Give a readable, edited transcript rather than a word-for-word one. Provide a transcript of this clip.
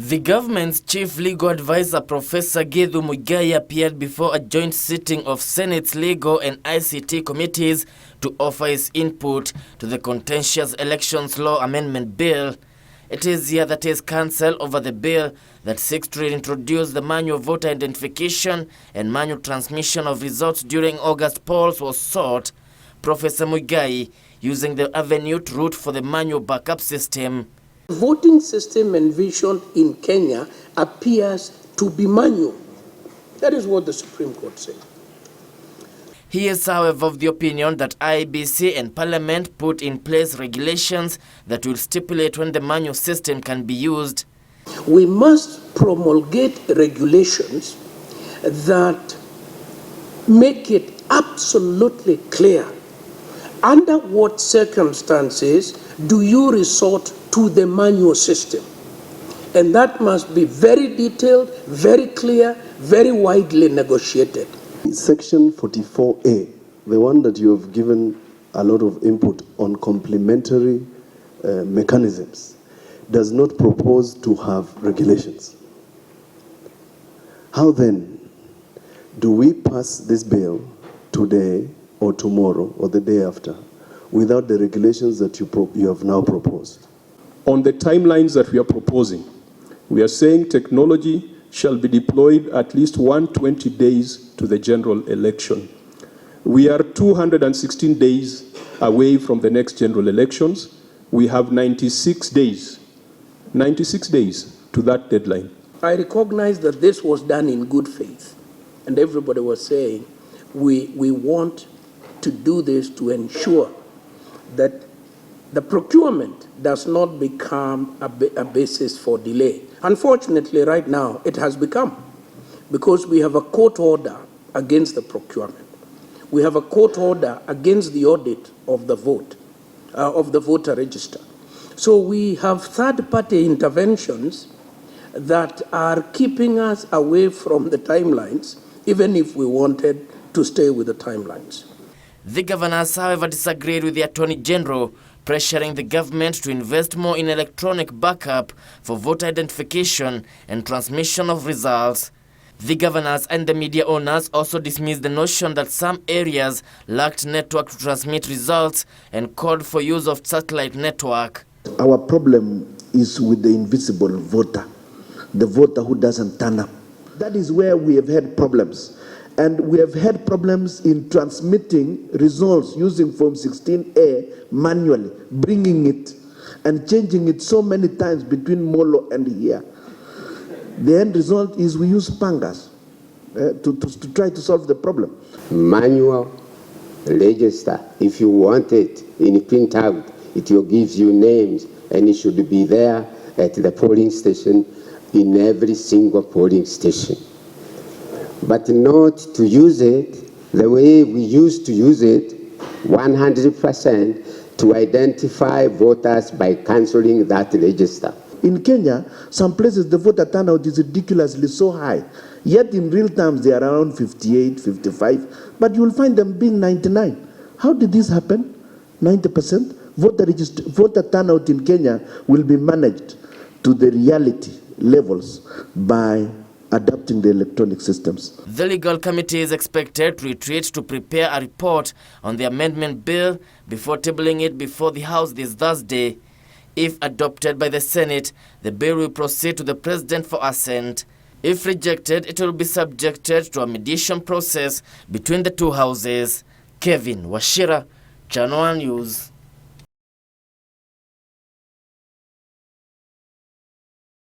The government's chief legal advisor, Professor Githu Muigai, appeared before a joint sitting of Senate's Legal and ICT committees to offer his input to the contentious Elections Law Amendment Bill. It is here that his counsel over the bill that seeks to reintroduce the manual voter identification and manual transmission of results during August polls was sought. Professor Muigai using the avenue to root for the manual backup system. The voting system envisioned in Kenya appears to be manual. That is what the Supreme Court said. He is, however, of the opinion that IEBC and Parliament put in place regulations that will stipulate when the manual system can be used. We must promulgate regulations that make it absolutely clear under what circumstances do you resort to the manual system. And that must be very detailed, very clear, very widely negotiated. Section 44A, the one that you have given a lot of input on complementary mechanisms, does not propose to have regulations. How then do we pass this bill today or tomorrow or the day after without the regulations that you have now proposed? On the timelines that we are proposing, we are saying technology shall be deployed at least 120 days to the general election. We are 216 days away from the next general elections. We have 96 days to that deadline. I recognize that this was done in good faith, and everybody was saying we want to do this to ensure that the procurement does not become a basis for delay. Unfortunately, right now, it has become, because we have a court order against the procurement. We have a court order against the audit of the vote, of the voter register. So we have third-party interventions that are keeping us away from the timelines, even if we wanted to stay with the timelines. The governors, however, disagreed with the Attorney General, pressuring the government to invest more in electronic backup for voter identification and transmission of results. The governors and the media owners also dismissed the notion that some areas lacked network to transmit results and called for use of satellite network. Our problem is with the invisible voter, the voter who doesn't turn up. That is where we have had problems. And we have had problems in transmitting results using Form 16A manually, bringing it and changing it so many times between Molo and here. The end result is we use pangas to try to solve the problem. Manual register, if you want it in printout, it will give you names, and it should be there at the polling station, in every single polling station. But not to use it the way we used to use it, 100%, to identify voters by cancelling that register. In Kenya, some places the voter turnout is ridiculously so high. Yet in real terms, they are around 58, 55, but you will find them being 99. How did this happen? 90%? Voter turnout in Kenya will be managed to the reality levels by adapting the electronic systems. The legal committee is expected to retreat to prepare a report on the amendment bill before tabling it before the House this Thursday. If adopted by the Senate, the bill will proceed to the President for assent. If rejected, it will be subjected to a mediation process between the two houses. Kevin Washira, Channel 1 News.